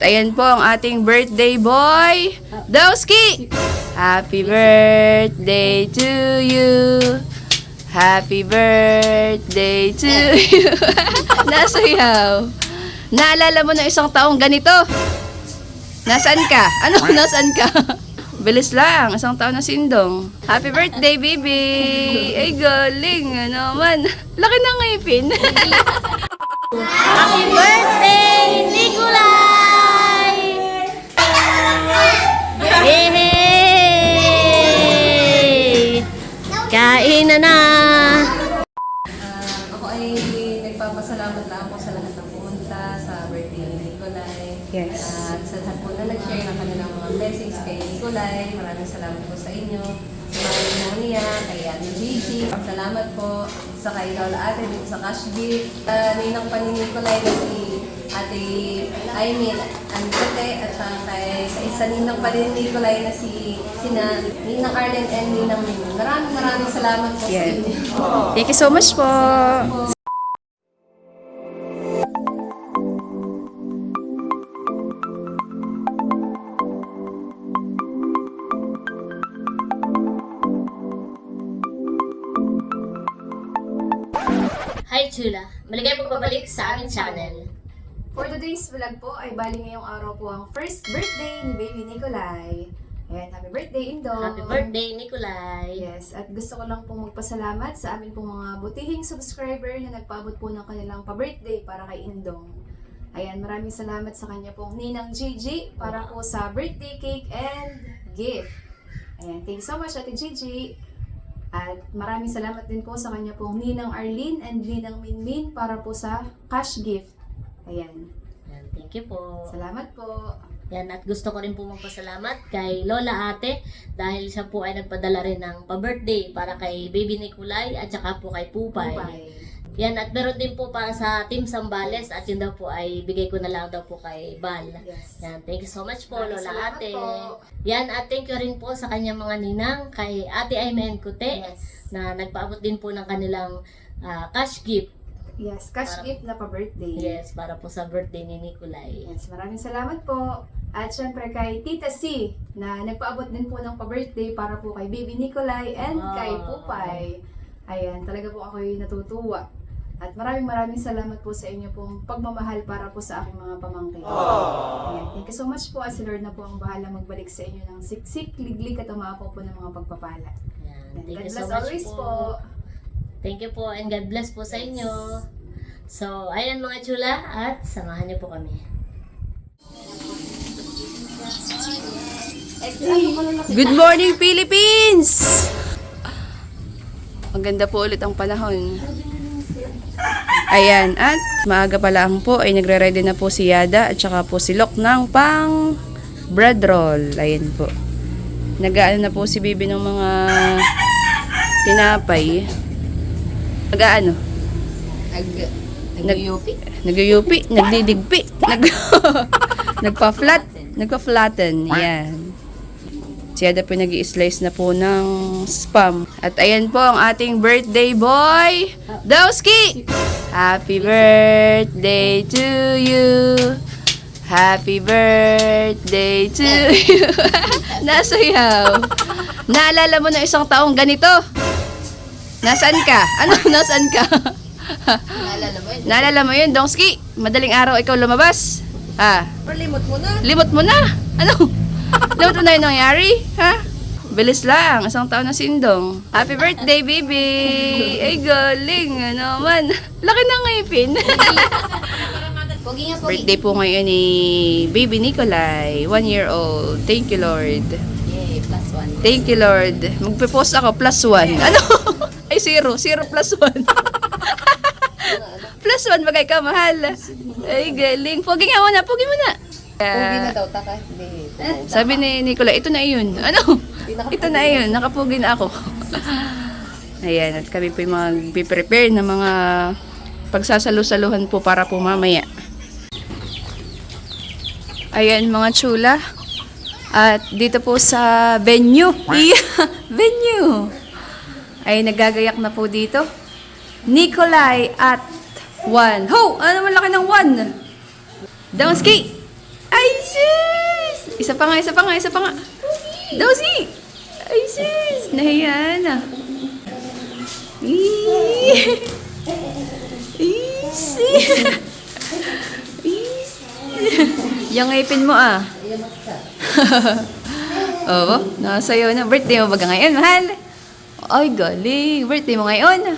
Ayan po ang ating birthday boy, Dowski! Happy birthday to you! Happy birthday to you! Nasayaw! Naalala mo na isang taong ganito? Nasaan ka? Ano? Nasaan ka? Bilis lang, isang taon na sindong. Happy birthday, baby! Ay, galing! Ano man? Laki ng ngipin. Happy birthday, Nikolay! Hey! Kain na! Ako ay nagpapasalamat na ako sa lahat ng pumunta sa birthday ni Nikolay. Yes. At sa lahat po na nag-share ng kanilang mga blessings kay Nikolay. Maraming salamat po sa inyo. Sa mga Monia, kay Ate Gigi. Salamat po sa kay Lola Ate dito sa cash gift. Ninang pa ni Nikolay na si Ate Aimee Ancote at kay sa isa ninang pa rin ni Nikolay na si Ninang Arlen and Ninang Mimi. Maraming salamat po sa Yeah. inyo. Thank you so much po. Hi Chula! Maligay pagbabalik sa aming channel. For today's vlog po ay bali ngayong araw po ang first birthday ni Baby Nikolay. Ayan, happy birthday Indong! Happy birthday, Nikolay! Yes, at gusto ko lang pong magpasalamat sa amin pong mga butihing subscriber na nagpaabot po ng kanilang pa-birthday para kay Indong. Ayan, maraming salamat sa kanya pong Ninang Gigi para po sa birthday cake and gift. Ayan, thank you so much Ate Gigi. At maraming salamat din po sa kanya pong Ninang Arlene and Ninang Minmin para po sa cash gift. Ayan, Yan, thank you po. salamat po. Yan, at gusto ko rin po magpasalamat kay Lola Ate dahil siya po ay nagpadala rin ng pa-birthday para kay Baby Nikolay at saka po kay Pupay. Bye. Yan, at meron din po para sa Team Sambales at yun daw po ay bigay ko na lang daw po kay Bal. Yes. Yan, thank you so much po, Maraming Lola salamat Ate. po. Yan, at thank you rin po sa kanyang mga ninang kay Ate Aimee Ancote Yes. na nagpaabot din po ng kanilang cash gift. Yes, cash Para- gift na pa-birthday. Yes, para po sa birthday ni Nikolay. Yes, maraming salamat po. At syempre kay Tita C na nagpaabot din po ng pa-birthday para po kay Baby Nikolay and Wow. kay Pupay. Ayan, talaga po ako'y natutuwa. At maraming salamat po sa inyo pong pagmamahal para po sa aking mga pamangkin. Ayan, thank you so much po. At si Lord na po ang bahala magbalik sa inyo ng siksik, liglig at umapaw po ng mga pagpapala. Yan, And thank God you so bless much always po. po. Thank you po and God bless po sa inyo. So, ayan mga chula at samahan niyo po kami. Good morning, Philippines! Maganda po ulit ang panahon. Ayan, at maaga pa lang po ay nagre-ready na po si Yada at saka po si Lok ng pang bread roll. Ayan po. Nag-aano na po si Bibi ng mga tinapay. Nag-aano? Nag-yupi. Nag-yupi, nagdidigpi, nagpa-flatten. Yan. Si Yada po nag-i-slice na po ng spam. At ayan po ang ating birthday boy, Dowski! Happy birthday to you! Happy birthday to you! Nasayaw! Naalala mo na isang taong ganito? Nasaan ka? Ano? Nasaan ka? Naalala mo yun, Dongski? Madaling araw ikaw lumabas? Ha? Pero limot mo na. Limot mo na? Ano? Limot mo na yung nangyari? Ha? Bilis lang, isang taon na sindong. Happy birthday, baby! Ay, galing! Ano man? Laki ng ngipin. Pogi nga, Birthday po ngayon ni Baby Nikolay, 1 year old. Thank you, Lord. Yay, +1. Thank you, Lord. Magpe-post ako, +1. Ano? Ay, 0. 0 +1. +1, bagay ka, mahal. Ay, galing. Pogi nga muna, pogi muna. Pogi na daw, taka. Hindi. Sabi ni Nicola, ito na yun. Ano? Ito na yun. Nakapugi na ako. Ayan, at kami po yung mag-prepare ng mga pagsasalu-saluhan po para po mamaya. Ayan, mga chula. At dito po sa venue. Venue. Ay, nagagayak na po dito. Nikolay at 1. Ho! Ano naman laki ng 1? Dowski! Ay! Isa pa nga, isa pa nga, isa pa nga. Dawsi! Ay, sis! Nahiya na. Easy! Yung ngipin mo ah. Oo, nasayaw na. Birthday mo ba ngayon, mahal? Ay, galing. Birthday mo ngayon.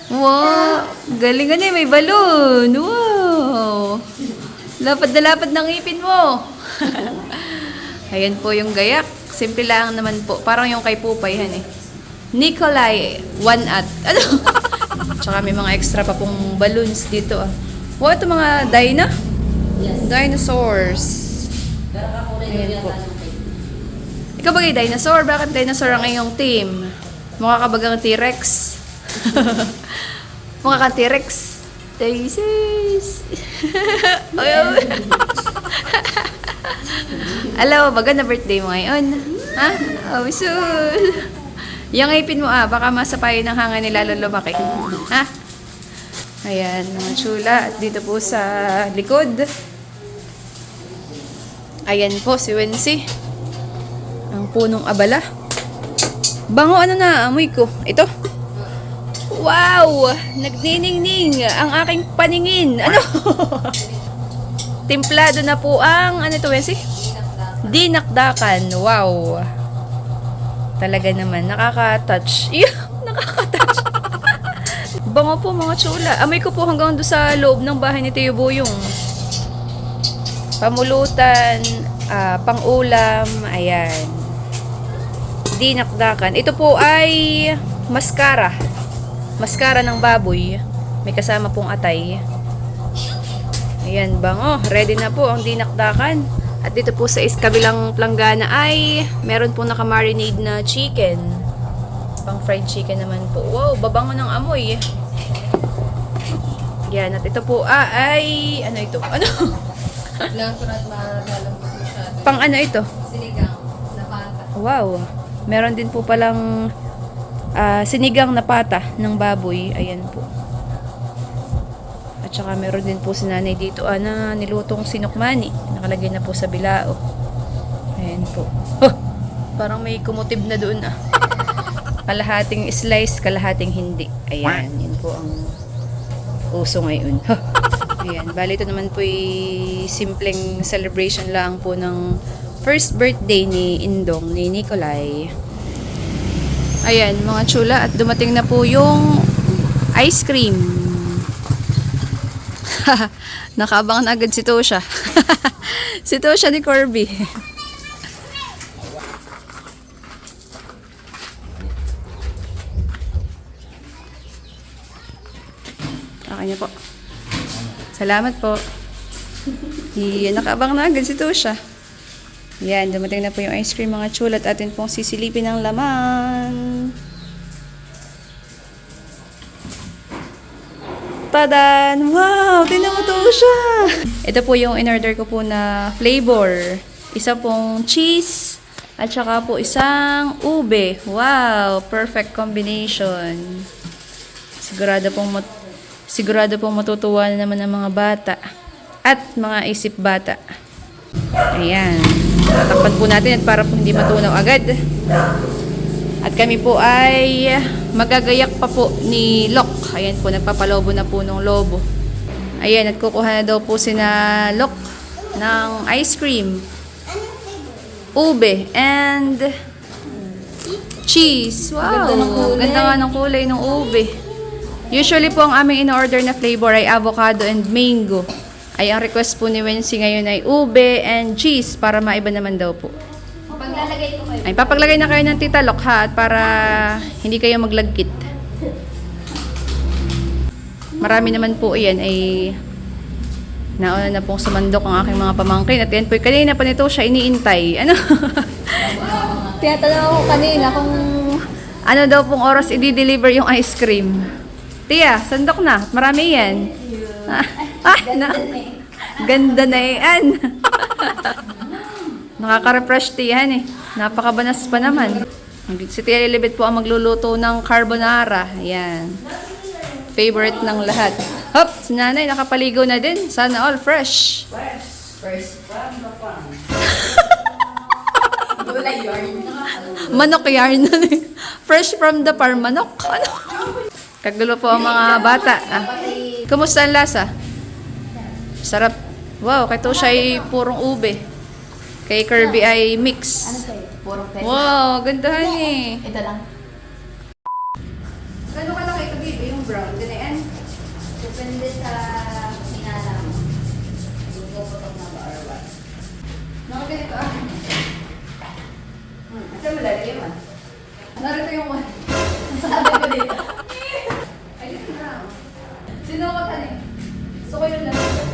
Wow, galing ka na, may balon. Wow. Lapad na lapad ng ngipin mo. Ayan po yung gayak. Simple lang naman po. Parang yung kay Pupay, han eh. Nikolai, 1 at. Ano? Tsaka may mga extra pa pong balloons dito ah. Wow, ito mga Dyna? Yes. Dinosaurs. Pero kakulay Ayan yata po. ng cake. Ikaw bagay dinosaur? Bakit dinosaur ang iyong team? Mukha ka bagang T-Rex? Mukha ka T-Rex? Daisies! Ay, ay. Alam mo, baga na birthday mo ngayon? Ha? Oh, sul! Yung ngipin mo baka masapayin ng hanga ni lalo lumaki. Ha? Ayan, mga chula. At dito po sa likod. Ayan po, si Wency. Ang punong abala. Bango, ano na, amoy ko. Ito. Wow! Nagniningning ang aking paningin. Ano? Timplado na po ang, ano ito, Wency? Dinakdakan. Wow. Talaga naman, nakaka-touch. Nakaka-touch. Bango po mga chula. Amoy ko po hanggang doon sa loob ng bahay ni Tio Boyong. Pamulutan, pang-ulam, ayan. Dinakdakan. Ito po ay mascara. Mascara ng baboy. May kasama pong atay. Ayan, bango. Ready na po ang dinakdakan. At dito po sa kabilang planggana ay meron po naka-marinade na chicken. Pang fried chicken naman po. Wow, babango ng amoy. Yan, at ito po ay ano ito? Ano? Lang ko na malalambot masyado. Pang ano ito? Sinigang na pata. Wow. Meron din po palang sinigang na pata ng baboy. Ayan po. At saka meron din po si nanay dito na nilutong sinukmani. Nakalagay na po sa bilao. Ayan po. Oh, parang may kumutib na doon Kalahating slice, kalahating hindi. Ayan, yun po ang uso ngayon. Ayan, bali ito naman po simpleng celebration lang po ng first birthday ni Indong, ni Nikolai. Ayan, mga chula, at dumating na po yung ice cream. Nakaabangan agad si Tosha. Si Tosha ni Corby. Okay na po. Salamat po. Nakaabang na agad si Tosha. Yan, dumating na po yung ice cream mga chula at atin pong sisilipin ng laman. Tadan! Wow! Tingnan mo Tosha! Ito po yung in-order ko po na flavor. Isa pong cheese at saka po isang ube. Wow! Perfect combination. Sigurado pong matutuwa na naman ang mga bata at mga isip bata. Ayan. Tatakpan po natin at para po hindi matunaw agad. At kami po ay magagayak pa po ni Lok. Ayan po, nagpapalobo na po ng lobo. Ayan, at kukuha na daw po sina Lok ng ice cream, ube, and cheese. Wow! Ganda nga ng kulay ng ube. Usually po ang aming in-order na flavor ay avocado and mango. Ay ang request po ni Wency ngayon ay ube and cheese para maiba naman daw po. Paglalagay ko kayo. Ay papaglagay na kayo ng Tita Lok ha, at para hindi kayo maglagkit. Marami naman po iyan ay nauna na pong sumandok ang aking mga pamangkin. At yan po kanina pa nito siya iniintay. Ano? Tinatanong ako kanina kung ano daw pong oras i-deliver yung ice cream. Tia, sandok na. Marami yan. Ganda na yan. Nakaka-refresh tiyan Napakabanas pa naman. Si Tia Lilibet po ang magluluto ng carbonara. Ayan. Favorite ng lahat. Hop! Si nanay nakapaligo na din. Sana all fresh. First from the farm. Manok yarn. Fresh from the farm, manok. Ano? Kagulo po ang mga bata. Ah. Kumusta ang lasa? Sarap. Wow, kay Tosha ay purong ube. Kay Kirby ay mix. Purong pwede. Wow, gandahan eh. Ito lang. Gano'n kalaki ito, baby? Yung brown. Ganyan. Depende sa inalam. Kung puputok na ba or what. Nakaganito ah. Asa mo lalagay mo? Narito yung one. Sabi ko dito. Ay, dito na. Sino ko tani? Gusto ko yung lalagay.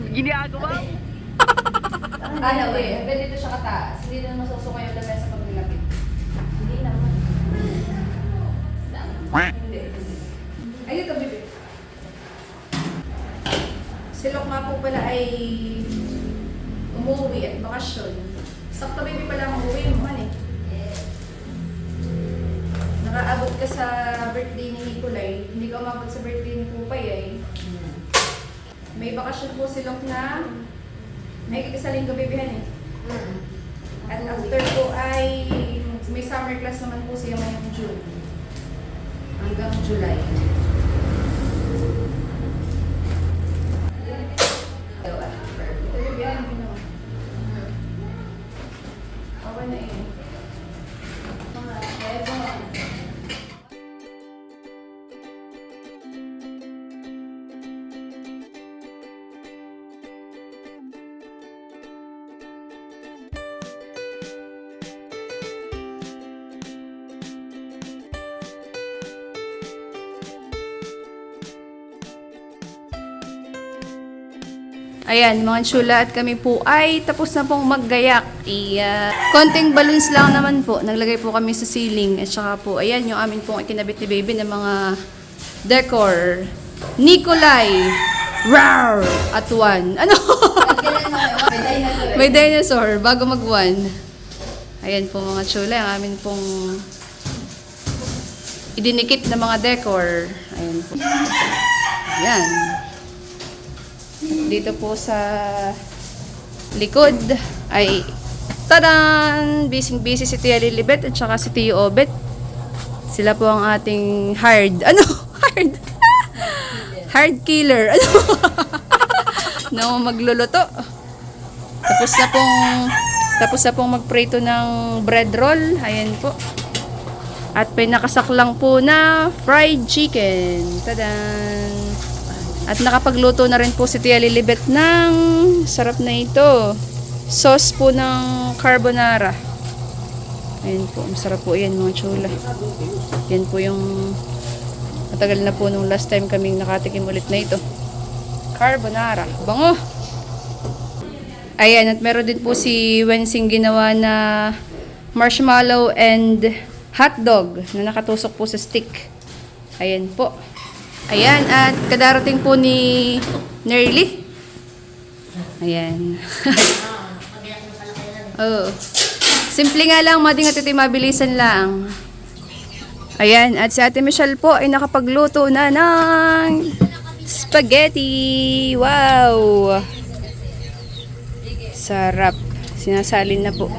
Ginagawa mo? Ano eh, pwede dito siya kataas. Hindi na masusuko yung lamesa pag nilapit. Hindi naman. Hindi. Ay, dito, baby. Silok nga po pala ay umuwi at bakasyon. Sakto baby pala ang umuwi mo man eh. Nakaabot ka sa birthday ni Nicolay. Hindi ka umabot sa birthday ni Pupay eh. May bakasyon po silok na may kikasaling gabibihan eh. At after po ay may summer class naman po siya ngayong June. Hanggang July. Ito gabibihan mo naman. Okay na eh. Ayan, mga chula at kami po ay tapos na pong maggayak. Konting balloons lang naman po. Naglagay po kami sa ceiling. At saka po, ayan yung amin pong ikinabit ni baby ng mga decor. Nicolay! Rawr! At one. Ano? May dinosaur. Bago mag one. Ayan po mga chula. Ang amin pong idinikit na mga decor. Ayan po. Ayan. Dito po sa likod ay tadan! Busy si Tia Lilibet at saka si Tio Obet. Sila po ang ating hard. Ano? Hard? Hard killer. Ano? No, magluluto. Tapos na pong magprito ng bread roll. Ayan po. At pinakasak lang po na fried chicken. Tadan! At nakapagluto na rin po si Tia Lilibet ng sarap na ito. Sauce po ng carbonara. Ayan po, masarap po yan mga chula. Yan po yung matagal na po nung last time kaming nakatikim ulit na ito. Carbonara. Bango! Ayan, at meron din po si Wensing ginawa na marshmallow and hotdog na nakatusok po sa stick. Ayan po. Ayan, at kadarating po ni Nerly. Ayan. Oh. Simple nga lang, mading at ito mabilisan lang. Ayan, at si Ate Michelle po ay nakapagluto na ng spaghetti. Wow! Sarap. Sinasalin na po.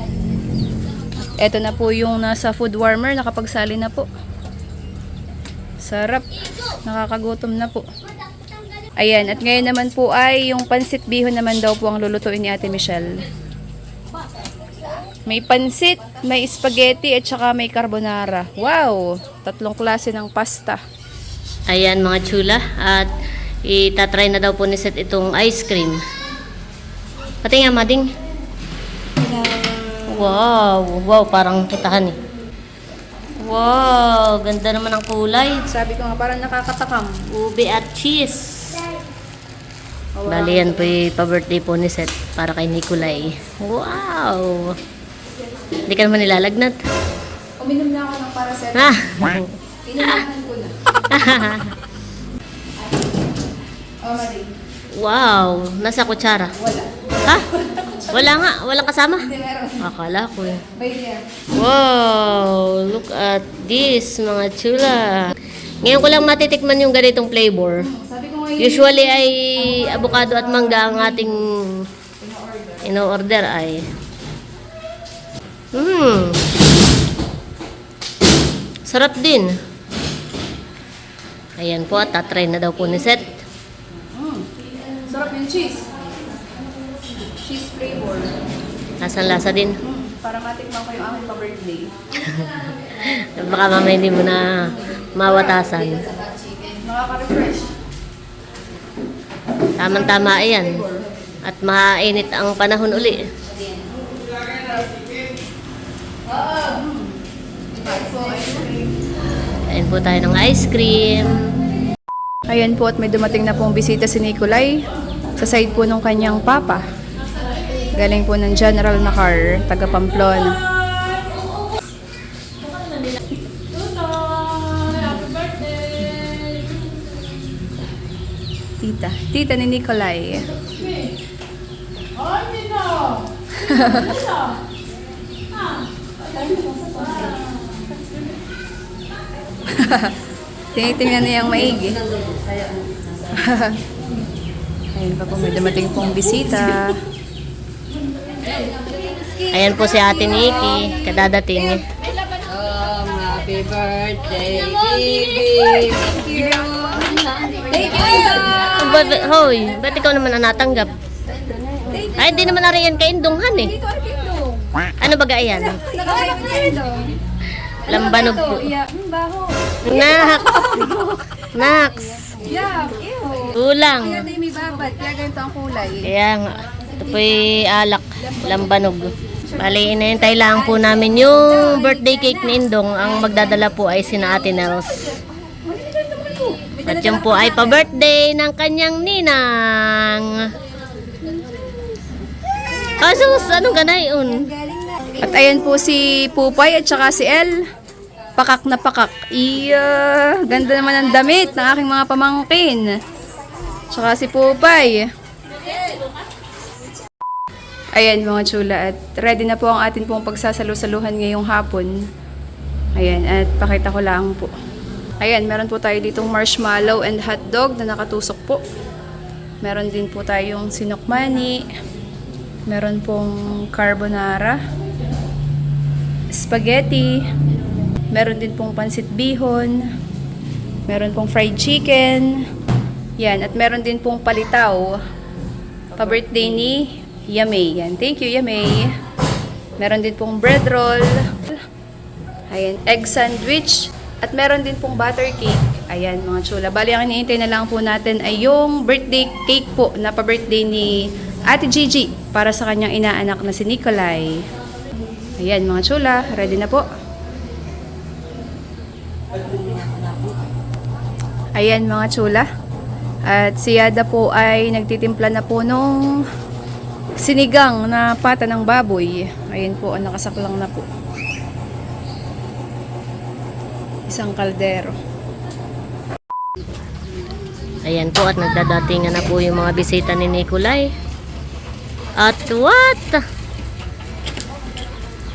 Ito na po yung nasa food warmer, nakapagsalin na po. Sarap. Nakakagutom na po. Ayan. At ngayon naman po ay yung pansit bihon naman daw po ang lulutuin ni Ate Michelle. May pansit, may spaghetti at saka may carbonara. Wow! 3 klase ng pasta. Ayan mga chula. At itatry na daw po ni Seth itong ice cream. Pati nga mading. Wow! Wow! Parang putahan eh. Wow, ganda naman ang kulay. Sabi ko nga, parang nakakatakam. Ube at cheese. Bali yan po yung pa-birthday po ni Seth para kay Nicolay. Wow! Hindi ka naman nilalagnat. Uminom na ako ng para sa Ah! Inumahan ko na. Oh, Marie. Wow! Nasa kutsara. Wala. Ha? Wala nga. Walang kasama. Hindi meron. Akala ko eh. By there. Wow! Look at this, mga chula. Ngayon ko lang matitikman yung ganitong flavor. Sabi ko ngayon, Usually ay avocado at mangga ang ating in-order ay. Sarap din. Ayan po, at tatry na daw po ni Seth. Sarap yung cheese. Cheese flavor. Lasang-lasa din. Para matikman ko yung aking pa-birthday. Baka mamaya hindi mo na mawatasan. Nakaka-refresh. Tamang-tama yan. At mainit ang panahon uli. Ayan po tayo ng ice cream. Ayan po at may dumating na pong bisita si Nicolay sa side po ng kanyang papa. Galing po ng General na car, taga Pamplona. Tita ni Nicolay. Tinitingnan niya yung maigi. Ayun pa po, may dumating pong bisita. Ayan po si Ate Nikki, kadadating. Happy birthday, Bibi. Thank you. Thank you. Hoy, ba't ikaw naman ang natanggap? Ay, di naman nariyan kay Indonghan eh. Ano ba yan? Lambanog po. Nax! Nax! Kulang. Kaya may babat, kaya ganito ang kulay. Kaya nga, ito po'y alak, lambanog. Bali, inahintay lang po namin yung birthday cake ni Indong. Ang magdadala po ay sina Ate Nels. At yun po ay pa-birthday ng kanyang ninang. Asus, anong ganay yun? At ayan po si Pupay at saka si El. Pakak na pakak. Iya, ganda naman ang damit ng aking mga pamangkin. Tsaka si Pupay. Ayan mga chula, at ready na po ang atin pong pagsasalu-saluhan ngayong hapon. Ayan, at pakita ko lang po. Ayan, meron po tayo ditong marshmallow and hotdog na nakatusok po. Meron din po tayong sinokmani. Meron pong carbonara. Spaghetti. Meron din pong pansit bihon. Meron pong fried chicken. Yan, at meron din pong palitaw. Pa-birthday ni Yamay. Yan, thank you Yamay. Meron din pong bread roll. Ayan, egg sandwich. At meron din pong butter cake. Ayan mga chula. Bali, ang iniintay na lang po natin ay yung birthday cake po na pa-birthday ni Ate Gigi para sa kanyang inaanak na si Nicolay. Ayan mga chula, ready na po. Ayan mga chula. At si Yada po ay nagtitimpla na po nung sinigang na pata ng baboy. Ayan po, nakasaklang na po. Isang kaldero. Ayan po, at nagdadatingan na po yung mga bisita ni Nicolay. At what?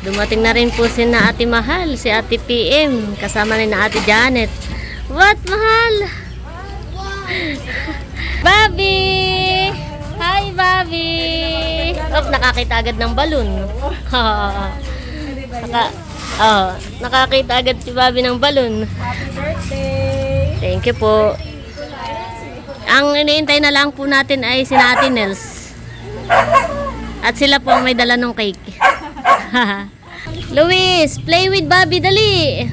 Dumating na rin po si na Ate Mahal, si Ate PM, kasama ni na Ate Janet. What, Mahal? Bobby! Hi, Bobby! Oh, nakakita agad ng balon. Nakakita agad si Bobby ng balon. Happy birthday! Thank you po. Ang iniintay na lang po natin ay si Ate Nels. At sila po ang may dala ng cake. Luis, play with Bobby, dali!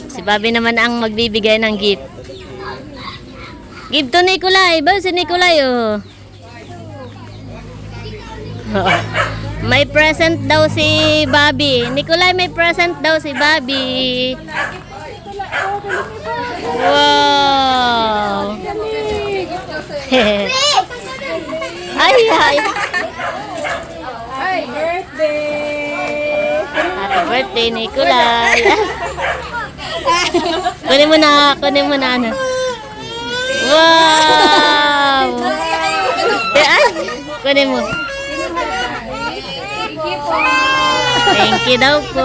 Si Bobby naman ang magbibigay ng gift. Give to Nicolay. Ba si Nicolay, oh. May present daw si Bobby. Nicolay, may present daw si Bobby. Wow! Ay, ay. Happy birthday! Happy birthday, Nicolay. Kunin mo na, ano. Wow! Ay, kunin mo. Thank you daw po.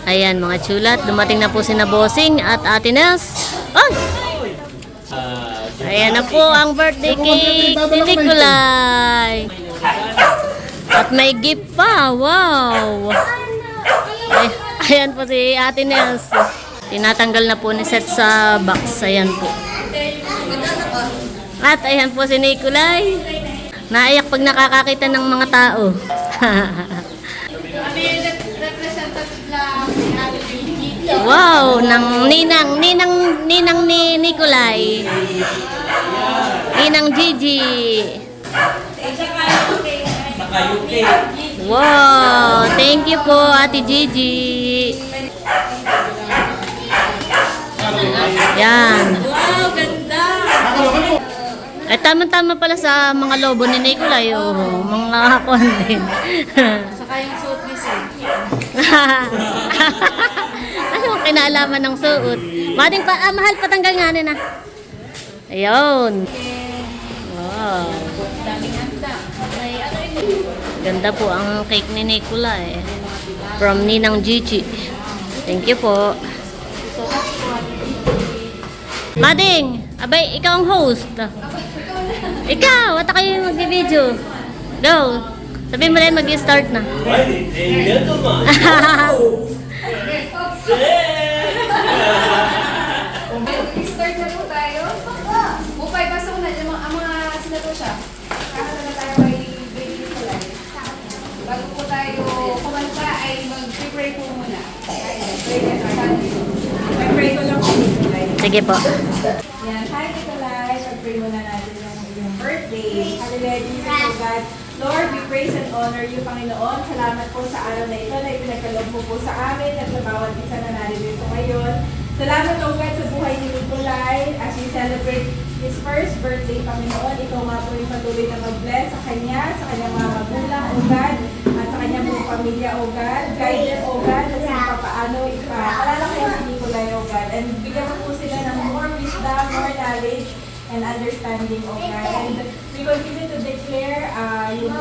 Ayan mga chulat, dumating na po si Bossing at Ate Nels. Oh! Ayan na po ang birthday cake ni Nicolay. At At may gift pa. Wow! Ay, ayan po si Ate Nels. Tinatanggal na po ni Seth sa box. Ayan po. At ayan po si Nicolay. Naiyak pag nakakakita ng mga tao. Wow, ninang ni Nicolay. Ninang Gigi. Wow, thank you po Ate Gigi. Yan. Wow, ganda! Ay, tama-tama pala sa mga lobo ni Nicolay. Oh, mga kwan din. Saka yung suit ni Seth. Ano ang kinalaman ng suot? Mading pa, mahal patanggal nga na. Ayun. Wow. Daming handa. Ganda po ang cake ni Nicolay. From Ninang Gigi. Thank you po. Mading, abay, ikaw ang host. Ikaw, ata kayo mag-video. Go. Sabihin mo rin, mag-start na. Start na po tayo. Bupay, basta muna ang mga sinato siya. Kakata na tayo kay Baby Nicolay. Bago po tayo kumanta ay mag-pray po muna. Mag-pray ko lang po Nicolay. Sige po. Yan, hi Nicolay. Mag-pray muna natin yung iyong birthday. Hallelujah, Jesus, O God. Lord, we praise and honor you, Panginoon. Salamat po sa araw na ito na ipinagkaloob mo po sa amin at sa bawat isa na narito ngayon. Salamat, O God, sa buhay ni Nicolay as we celebrate his first birthday, Panginoon. Ikaw nga po yung patuloy na mag-bless sa kanya, sa kanyang mga magulang, O God, at sa kanyang mga pamilya, O God. Guide them, O God, at sa paano ipaalala kayo si Nicolay, O God. And bigyan mo po sila ng more wisdom, more knowledge, and understanding, O God. And we continue to declare yung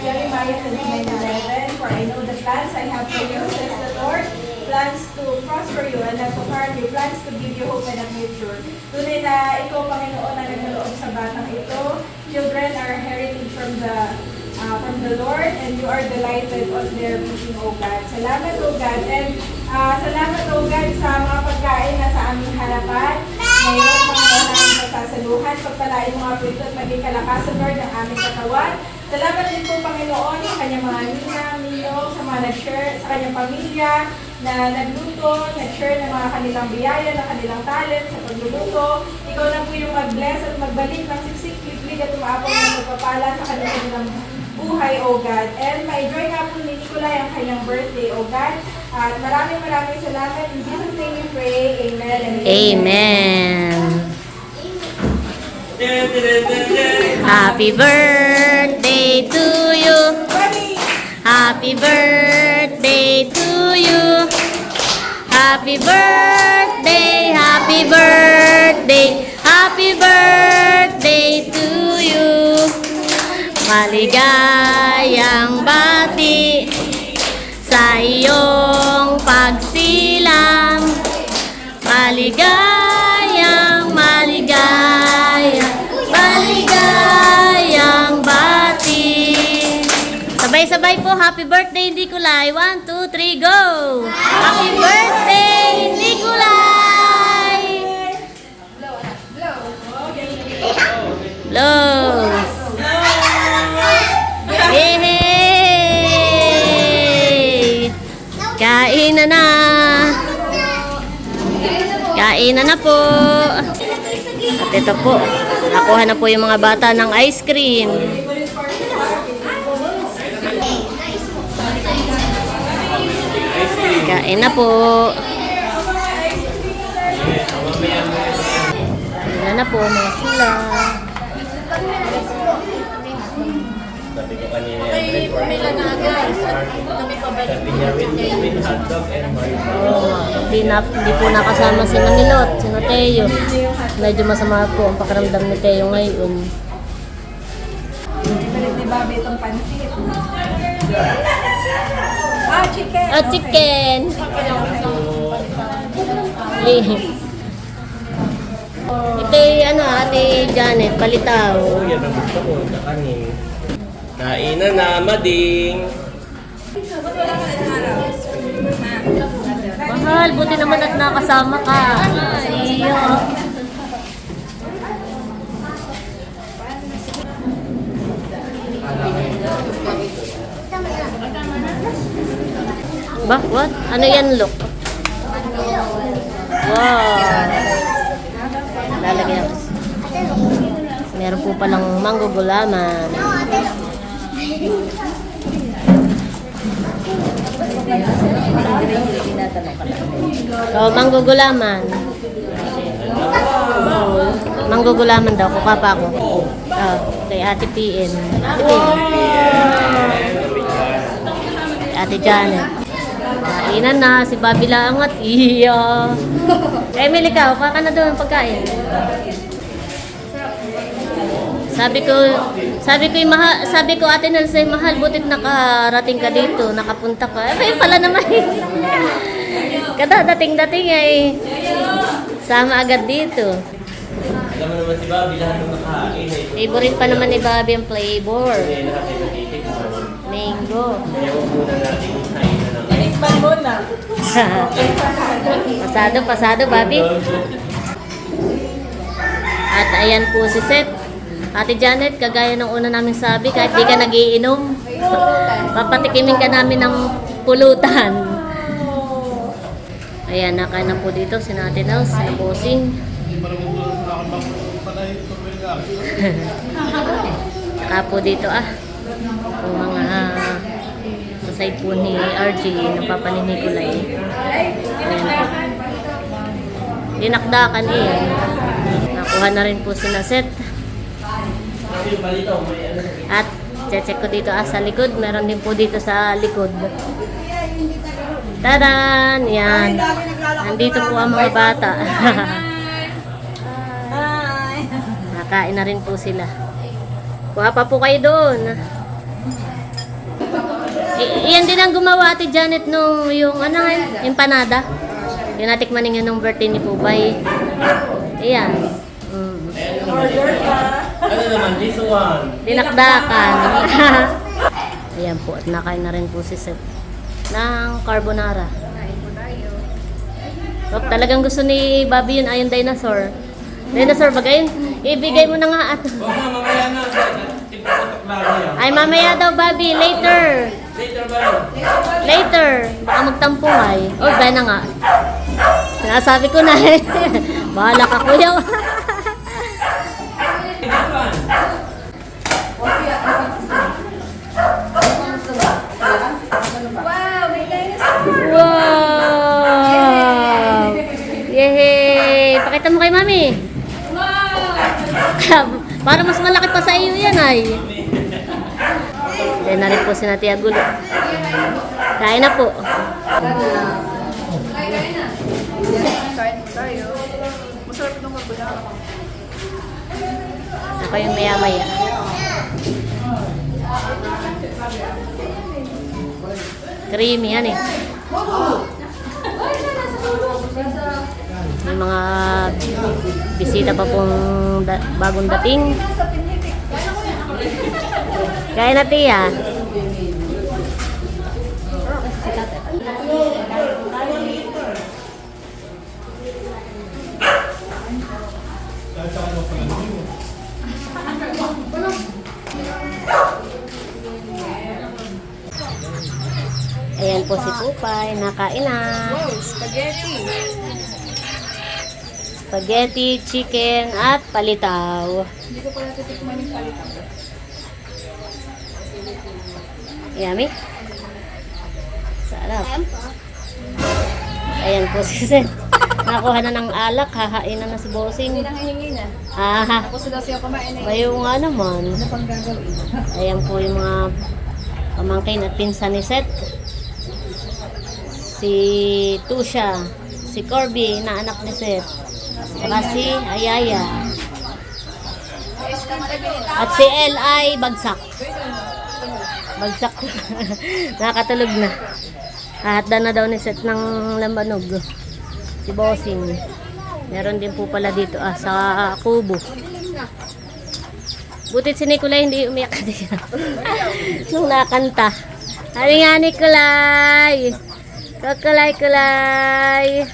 Jeremiah 29:11, for I know the plans I have for you, says the Lord, plans to prosper you and not to harm you, plans to give you hope and a future. Tunay na ikaw, Panginoon, ang nagkaloob sa batang ito. Children are heritage from the Lord, and you are delighted on their meeting, O God. Salamat, O God. And salamat, O God, sa mga pagkain na sa aming harapan. Ngayon, Panginoon, aming masasaluhan. Pagpalain mga po ito at maging kalakasan, Lord, ng aming katawan. Salamat din po, Panginoon, sa kanyang mga ninang, sa mga nag-share, sa kanyang pamilya, na nagluto, nag-share ng mga kanilang biyaya, ng kanilang talent sa pagluluto. Ikaw na po yung mag-bless at magbalik ng siksik, liblig at umaapong ng magpapala sa kanilang buhay, O God. And ma-enjoy nga po ni Nicolay ang kanyang birthday, O God. At maraming salamat. In Jesus' name we pray. Amen and Amen. Happy birthday to you. Happy birthday to you. Happy birthday, happy birthday, happy birthday to you. Maligayang bati sa iyong pagsilang. Maligayang bati. Sabay-sabay po, happy birthday Nicolay. 1, 2, 3, go! Happy birthday Nicolay! Blow! Yay! Kain na! Kainan na po! At ito po, nakuha na po yung mga bata ng ice cream. Kain na po. Kain na po mga sila. Sabi ko kanina yung breakfast. Sabi niya with hotdog and Hindi po nakasama si Milot, si Teo. Medyo masama po ang pakiramdam ni Teo ngayon. Balik ni Bobby itong pansit. Chicken! Ah, chicken! Eh. Ito yung Ate Janet, palitaw. Oo, yan ang gusto ko. Kanin. Kainan na, mading. Mahal, buti naman at nakasama ka. Iyo. Ba, what? Ano yan, look? Wow. Lalagyan ako. Meron po palang mango gulaman. So, mango gulaman. Mango gulaman daw. Kuka pa ako. Kay Ate PM. Ate PM. Kay Ate Janet. Kainan na. Si Bobby Langat. Iya. Emily ka. Kuka ka na doon pagkain. Sabi ko Ate Nelsay, mahal, butit nakarating ka dito, nakapunta ka. Eh, pala naman eh. Kada dating ay sama agad dito. Alam mo naman si Bobby, lahat ng nakain eh. Favorite pa naman ni Bobby ang flavor. Kaya lahat ay natitik mo. Mango. Kaya huwag muna natin kainan ng Tikman mo na. Pasado, Bobby. At ayan po si Seth. Ate Janet, kagaya ng una namin sabi, kahit di ka nagiinom, papatikimin ka namin ng pulutan. Ayan, nakain na po dito si Ate Nels, si Bossing. Kapo dito yung mga sa side po ni RG, ng papa ni Nicolay. Ayan po. Dinakdakan eh. Nakuha na rin po si Seth. At check ko dito sa likod. Meron din po dito sa likod. Tadan! Yan. Nandito po ang mga bata. Nakain na rin po sila. Kuha pa po kayo doon. Iyan din ang gumawa Ate Janet nung yung empanada. Yung natikmanin nga nung birthday ni Pubay. Iyan. Ano naman, this one? Dinakdakan. Ayan po, at nakain na rin po si Seth ng carbonara. So, talagang gusto ni Bobby yun, ayun dinosaur. Dinosaur, bagayin, ibigay mo na nga at... Huwag na, mamaya na. Tipapatok lang yan. Ay, mamaya daw, Bobby, later. Later ba? Later. Baka magtampuhay. Oh, ba na nga. Sinasabi ko na eh. Bahala ka, kuya. Wow! Yehey! Pakita mo kay Mami. Para mas malaki pa sa iyo yan ay. Then na rin po si Natia Gulo. Kain na po. Kain tayo. Masarap itong carbonara. Ako yung maya-maya. Creamy yan eh. May mga bisita pa pong bagong dating. Kaya na tiya. Ayan po si Pupay, nakain na. Wow, spaghetti. Spaghetti, chicken, at palitaw. Hindi ko pala titikman yung palitaw. Yummy? Sarap. Ayan po si Seth. Nakuha na ng alak, hahain na si Bossing. Hindi nang hihingi na. Tapos Tapos daw siya kumain eh. kayo nga naman. Ano pang gagawin? Ayan po yung mga pamangkin at pinsan ni Seth. Si Tusha, si Corby, na anak ni Seth. Saka si Ayaya. At si L.I. Bagsak. Bagsak. Nakatulog na. Hahatda na daw ni Seth ng lambanog. Si Bossing. Meron din po pala dito sa kubo. Butit si Nicolay hindi umiyak nung nakanta. Hali nga Nicolay! Kulay!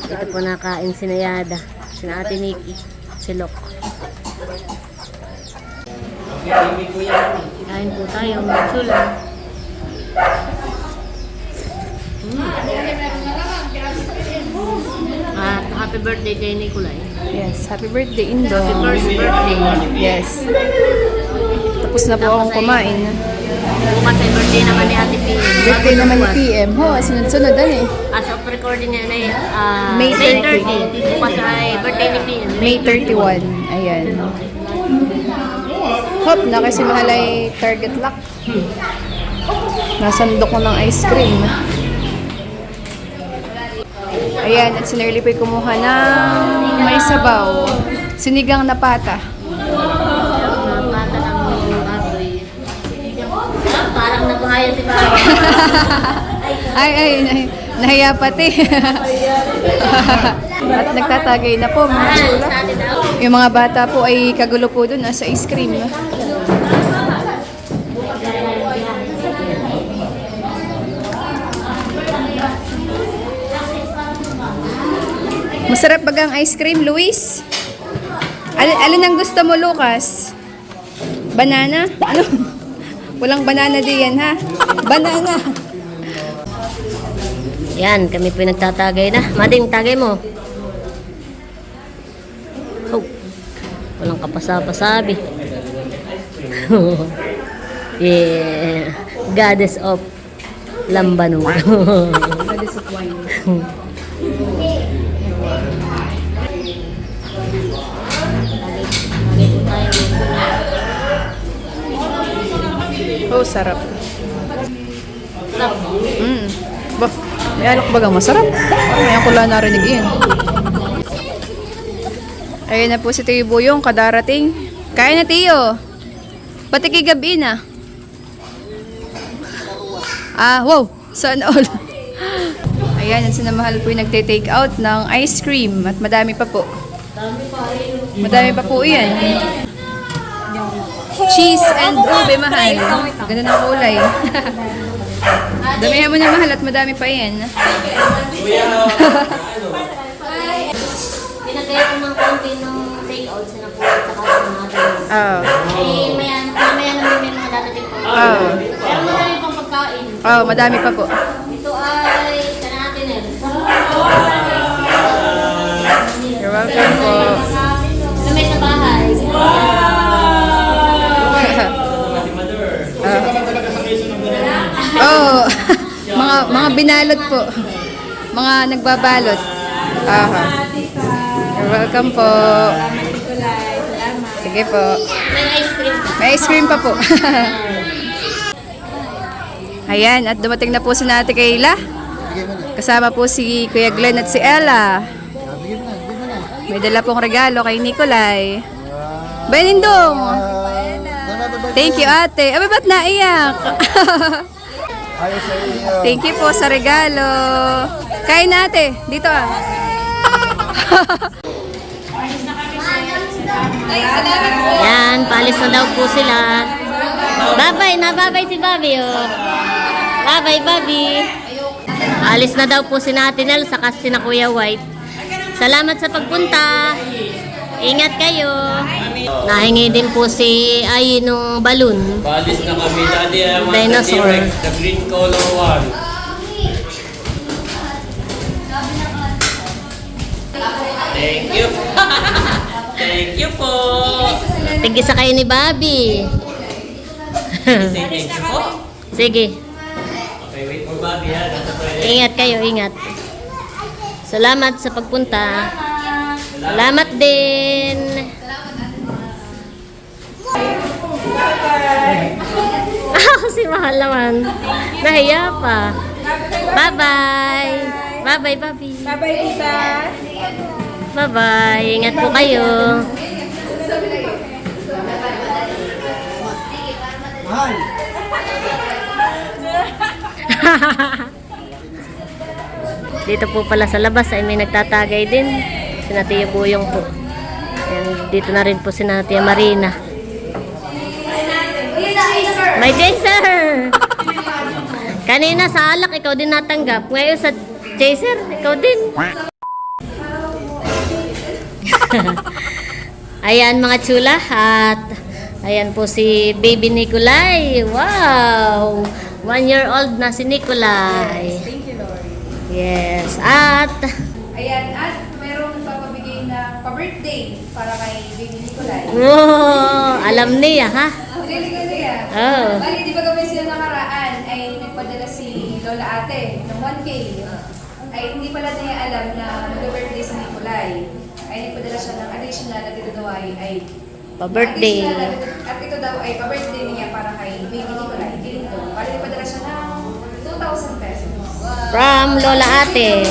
Ito po nakain si Nayada, si Ate Nikki, si Lok. Kain po tayo, magsulang. At happy birthday kay Nicolay. Yes, happy birthday, Indo. Happy first birthday. Yes. Tapos na po akong kumain. Bukas ay birthday naman ni Ate P. Birthday naman ni PM. Ho, sunod-sunod eh. As of recording ngayon ay May May 30. 30. Bukas ay birthday ni PM. May 31. Ayan. Hop, na kasi mahal ay target lock. Nasandok ko ng ice cream. Ayan, at si Nerly po'y kumuha ng may sabaw. Sinigang na pata. Mata ng baboy. Parang nabuhayan si Baboy. Ay, nahiya pati. At nagtatagay na po mga Mahal, chula. sa atin daw. Yung mga bata po ay kagulo po dun sa ice cream. Masarap bagang ice cream, Luis? Alin ang gusto mo, Lucas? Banana? Ano? Walang banana diyan, ha? Banana! Yan, kami po nagtatagay na. Mading, tagay mo. Oh, walang kapasa-pasabi. Yeah. Goddess of Lambano. Goddess of wine. Oh, sarap. Bah, may alak bagang masarap. Parang ko lang narinig yun. Ayun na po si Tiyo Buyong, kadarating. Kain na, Tiyo. Pati kay gabi na. Wow. Sana all. Ayan, ang sinamahal po yung nagte-take out ng ice cream. At madami pa po. Madami pa po yan. Cheese and ube, mahal. Ganda ng kulay. Damihan mo na, mahal, at madami pa yan. Pinagaya ko ng konti ng take-out sa napulat sa kaso natin. Oh. Eh, mamaya naman may mga dadating po. Oh. Pero marami pang pagkain. Oh, madami pa po. Ito ay kanatin eh. You're welcome po. Kami sa bahay. Oh, mga binalot po. Mga nagbabalot. Aha. You're welcome po. Sige po. May ice cream. May ice cream pa po. Ayan, at dumating na po si Ate Kayla. Kasama po si Kuya Glenn at si Ella. May dala pong regalo kay Nicolay. Benindong! Thank you, ate. Abay, ba't naiyak? Thank you po sa regalo. Kain na, ate. Dito ah. Yan, paalis na daw po sila. Babay, nababay si Bobby oh. Babay, Bobby. Alis na daw po si Natinel sa kasi na Kuya White. Salamat sa pagpunta. Ingat kayo. Nahingi din po si ay nung balloon. Balis na kami, Daddy. I want Dinosaur. the T-Rex, the green color one. Thank you. Thank you po. Tigisa kayo ni Bobby. Say thank you po. Sige. Okay, wait for Bobby ha. Nasa toilet. Ingat kayo, ingat. Salamat sa pagpunta. Salamat din. Si Mahal naman. Nahiya pa. Bye-bye. Bye-bye, Bobby. Bye-bye, Lisa. Bye-bye. Ingat po kayo. Dito po pala sa labas ay may nagtatagay din. Sinatiyo Buyong po. And dito na rin po si Tia Marina. May chaser! Kanina sa alak, ikaw din natanggap. Ngayon sa chaser, ikaw din. Ayan mga chula. At ayan po si Baby Nicolay. Wow! 1-year-old na si Nicolay. Thank you, Lord. Yes. At Ayan, at merong papabigay na pa-birthday para kay Baby Nicolay. wow, alam niya ha. Really ko niya. Oh. Bali, di ba kami sila nakaraan ay nagpadala si Lola Ate ng 1K. Ay hindi pala niya alam na mag-birthday si Nicolay. Ay nagpadala siya ng additional at ito daw ay Pa-birthday. At ito daw ay pa-birthday niya para kay Baby Nicolay. Dito. Bali, nagpadala siya ng 2,000 pesos. From Lola Ate.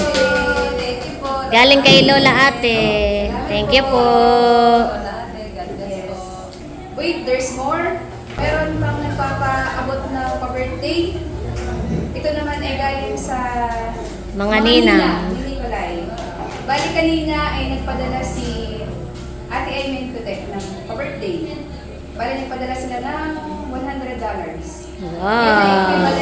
Thank you po. Galing kay Lola Ate. Thank you po. Lola Ate, God bless po. Wait, there's more? Meron pang nagpapaabot na pa-birthday. Ito naman ay galing sa Mga ninang. ni Nicolay. Bali kanina ay nagpadala si Ate Aymen Kutek ng pa-birthday. Bali nagpadala sila ng $100. Wow.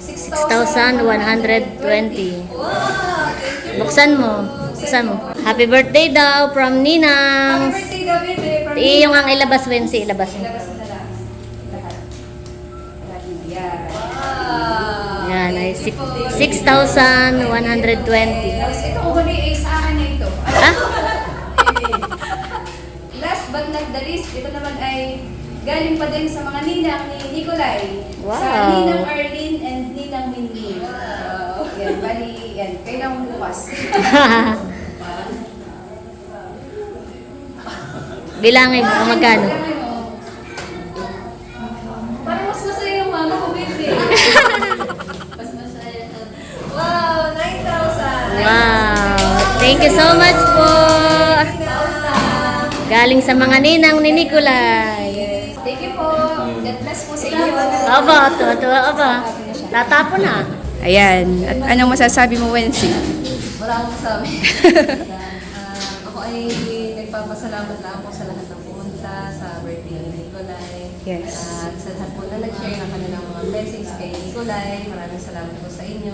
6,120. 6,120. Wow! Thank you. Buksan mo. Buksan mo. Happy birthday daw from Happy Ninang. birthday daw, baby. From Yung ang ilabas, Wensi, ilabas mo. Ilabas mo na lang. Lahat. Yan. Wow! Yan, ay Thank you po. 6,120. Tapos ito, huli ay sa akin na ito. Ah? Last but not the least, ito naman ay galing pa din sa mga ninang ni Nicolay. Wow. Sa Ninang Arlene and Ninang Minmin. Wow. Yan, bali, yan. Kayo na bukas. Bilangin mo kung magkano. Parang mas masaya yung mama ko, baby. Mas masaya. Wow, 9,000. Wow. Thank you so much po. Galing sa mga ninang ni Nicolay. Thank you po. God bless po sa inyo. Aba, tuwa-tuwa aba. Tatapon na. Ayan. At anong masasabi mo, Wensi? Wala akong masabi. Ako ay nagpapasalamat lang po sa lahat ng pumunta sa birthday ni Nicolay. Yes. At sa lahat po na nag-share ng kanilang mga blessings kay Nicolay. Maraming salamat po sa inyo.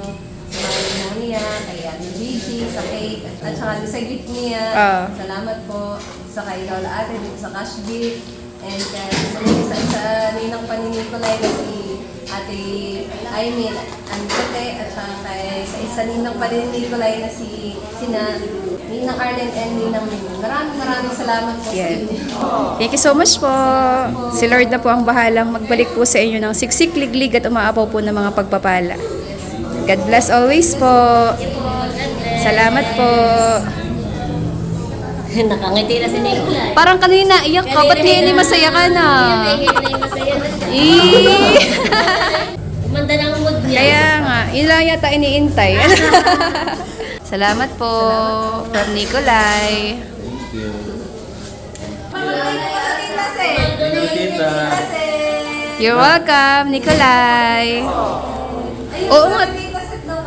Sa mga ino niya, kay Ate Gigi, sa cake, at saka sa gift niya. Salamat po sa kay Lola Ate, dito sa cash gift. And sa ninang pa ni Nicolay na si Ate Aymin Ancote, at saka kay sa isa ninang pa rin ni Nicolay na si Ninang Arlen and Ninang Mimi. Maraming salamat po sa Yan. inyo. Thank you so much po. Si Lord na po ang bahalang magbalik po sa inyo ng siksik, liglig at umaapaw po ng mga pagpapala. God bless always po. Salamat po. Nakangiti na si Nicolay. Parang kanina, iyak ka. Ba't hindi masaya ka na? Masaya na siya. Eh. Umanda ng mood niya. Kaya nga, yun lang yata iniintay. Salamat po from Nicolay. You're welcome, Nicolay. Oo nga.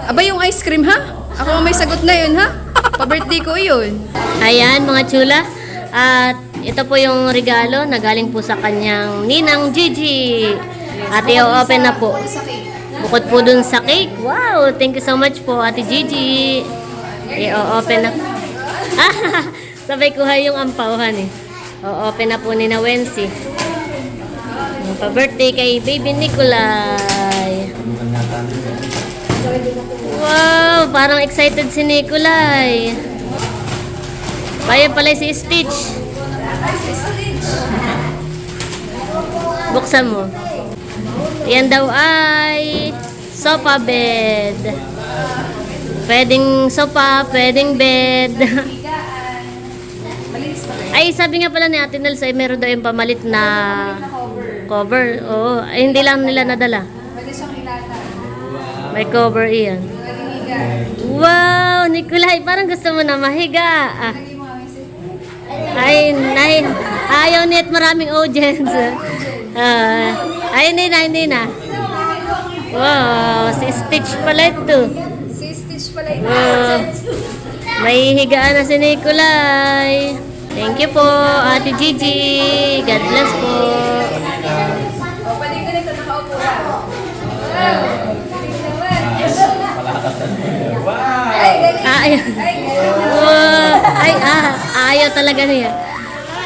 Aba yung ice cream ha? Ako ang may sagot na yun ha? Pa-birthday ko yun. Ayan mga chula. At ito po yung regalo na galing po sa kanyang Ninang Gigi. At i-open na po. Bukod po dun sa cake. Wow! Thank you so much po Ate Gigi. I-open na. Sabay kuha yung ampauhan eh. O-open na po ni na Wensi. Yung pa-birthday kay Baby Nicolay. Wow! Parang excited si Nicolay. Bayan pala si Stitch. Buksan mo. Yan daw ay sofa bed. Pwedeng sofa, pwedeng bed. Ay, sabi nga pala ni Ate Nels ay meron daw yung pamalit na cover. Oo, ay hindi lang nila nadala. Pwede siyang ilata. May cover iyan. Pwede higa. Wow, Nicolay, parang gusto mo na mahiga. Ah. Lagi mo kami si... Ay, ayaw net maraming audience. Ay, hindi na. Wow, si Stitch pala ito. Si Stitch pala ito. Wow, may higaan na si Nicolay. Thank you po, Ate Gigi. God bless po. O, pwede ka nito nakaupo ka. Ay, galing. Ay, Ay, galing. wow. Ay, ayaw talaga niya.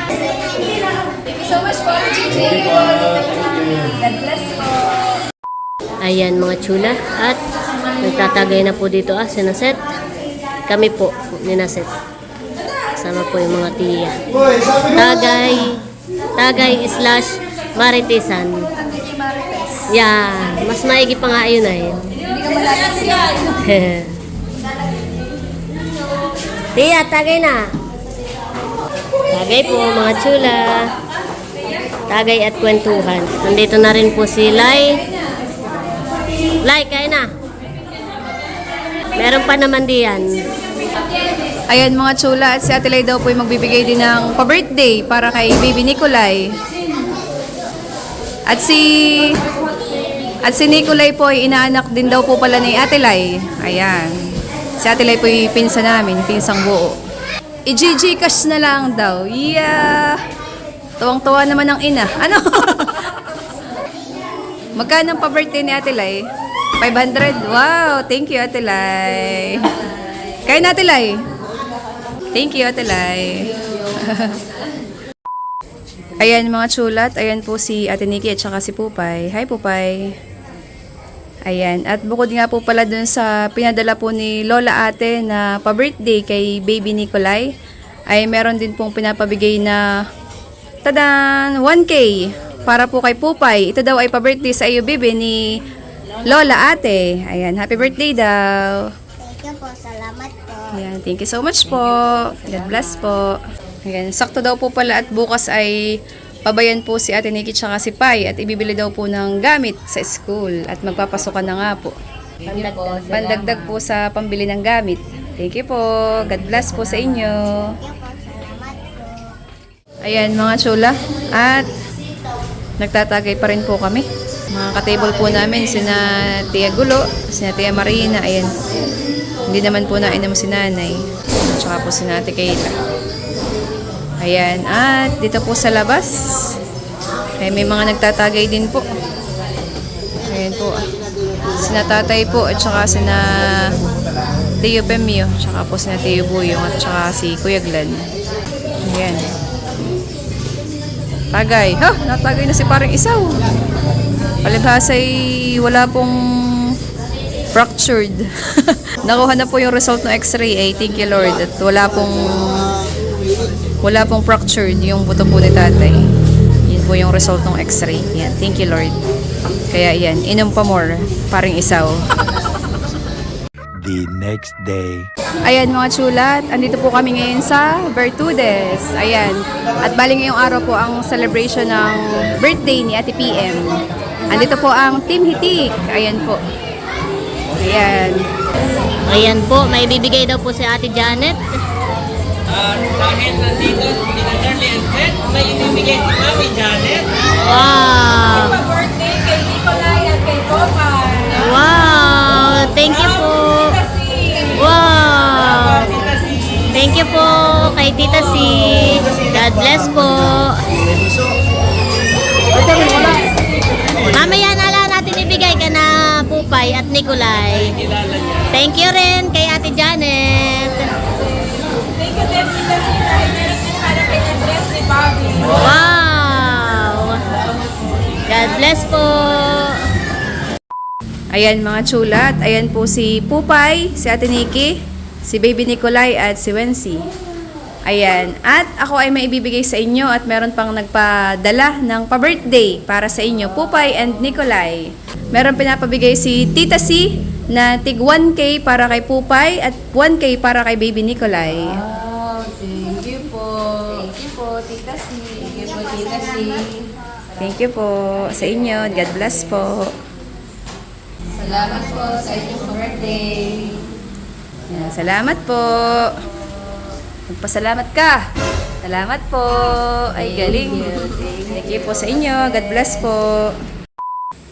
Thank you so much po, Gigi. God bless po. Ayan mga chula. At nagtatagay na po dito sina Seth. Kami po, ni Seth. Kasama po yung mga tiya. Tagay / Maritisan. Yeah, mas maigi pa nga yun eh. Hindi ka malapit siya. Tiya, tagay na. Tagay po mga chula. Tagay at kwentuhan. Nandito na rin po si Lai. Lai, kain na. Meron pa naman diyan. Ayan mga chula, at si Ate Lai daw po yung magbibigay din ng pa-birthday para kay Baby Nicolay. At si Nicolay po ay inaanak din daw po pala ni Ate Lai. Ayan. Si Ate Lai po yung pinsa namin, pinsang buo. I-GG cash na lang daw. Yeah! Tuwang-tuwa naman ang ina. Ano? Magkano ang pa-birthday ni Ate Lai? 500? Wow! Thank you, Ate Lai. Kain na, Ate Lai. Thank you, Ate Lai. Ayan mga chulat, ayan po si Ate Nikki at saka si Pupay. Hi Pupay. Ayan, at bukod nga po pala dun sa pinadala po ni Lola Ate na pa-birthday kay Baby Nicolay, ay meron din pong pinapabigay na tadan! 1K para po kay Pupay. Ito daw ay pa-birthday sa iyo, Bibi, ni Lola Ate. Ayan, happy birthday daw. Thank you po. Salamat po. Ayan, thank you so much po. God bless po. Ayan, sakto daw po pala at bukas ay pabayan po si Ate Nikki tsaka si Pai at ibibili daw po ng gamit sa school at magpapasukan na nga po. Pandagdag po sa pambili ng gamit. Thank you po. God bless po sa inyo. Ayan mga chula. At nagtatagay pa rin po kami. Mga ka-table po namin sina Tia Gulo, sina Tia Marina. Ayan. Hindi naman po nainom si nanay. Tsaka po si Ate Kayla. Ayan. At dito po sa labas, ay may mga nagtatagay din po. Ayan po. Sina Tatay po at saka sina Tio Pemio. Tsaka po sina Tio Buyong at saka si Kuya Glenn. Ayan. Tagay. Ha! Natagay na si parang isaw. Palibhasay wala pong fractured. Nakuha na po yung result ng x-ray. Ay, thank you Lord. At wala pong fractured yung buto po ni tatay. Yun po yung result ng x-ray. Yan. Thank you Lord. Kaya yan. Inom pa more. Parang isaw. The next day. Ayan mga chulat, andito po kami ngayon sa Bertudes. Ayan. At bali ngayong araw po ang celebration ng birthday ni Ate PM. Andito po ang Team Hitik. Ayan po. Ayan. Ayan po, may bibigay daw po si Ate Janet. Dahil nandito si Darlie and Seth, may ibibigay si Mami Janet. Wow! Birthday kay Nicolay at kay Popeye. Wow! Thank you po. Wow! Thank you po kay Tita C. God bless po. Mamaya na lang natin ibigay ka na Pupay at Nicolay. Thank you rin kay Ate Janet. Thank you din, Tita C. Dahil meron din para kay Andres ni Bobby. Wow! God bless po. Ayan mga chulat. Ayan po si Pupay, si Ate Nikki, si Baby Nicolay at si Wency. Ayan. At ako ay may ibibigay sa inyo at meron pang nagpadala ng pa-birthday para sa inyo, Pupay and Nicolay. Meron pinapabigay si Tita C na tig 1K para kay Pupay at 1K para kay Baby Nicolay. Wow, thank you po. Thank you po, Tita C. Thank you po, Tita C. Thank you po sa inyo. God bless po. Salamat po sa inyong birthday. Ayan, salamat po. Magpasalamat ka. Salamat po. Ay, galing. Thank you po sa inyo. God bless po.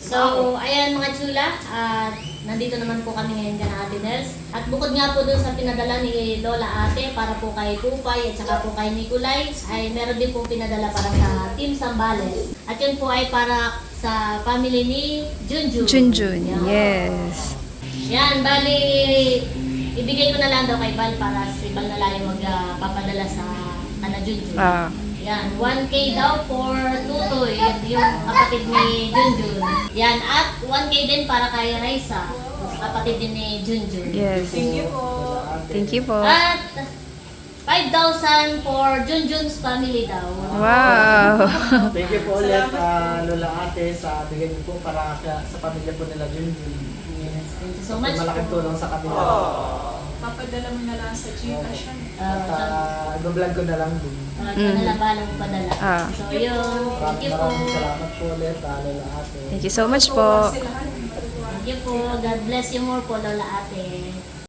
So, ayan mga chula, at nandito naman po kami ngayon ka na Ate Nels. At bukod nga po dun sa pinadala ni Lola Ate para po kay Pupay at saka po kay Nicolay, ay meron din po pinadala para sa Team Zambales. At yun po ay para sa family ni Junjun. Junjun, Yan. yes. Yan, bali, ibigay ko na lang daw kay Bal para si Bal na lang yung magpapadala sa kana Junjun. Ah. Yan, 1K daw for Tutoy, yung kapatid ni Junjun. Yan, at 1K din para kay Raisa, kapatid din ni Junjun. Yes. Thank you po. At 5,000 for Junjun's family daw. Wow. Thank you po ulit, Lola Ate, sa bigay niyo po para sa pamilya po nila Junjun. Thank you so much Malaking po. tulong sa kanila. Papadala mo na lang sa Gcash. At i-vlog ko na lang din. Nalabalang padala. Ah. So yun, thank you po. Maraming salamat po ulit, Lola Ate. Thank you so much po. Thank you po. God bless you more po, Lola Ate.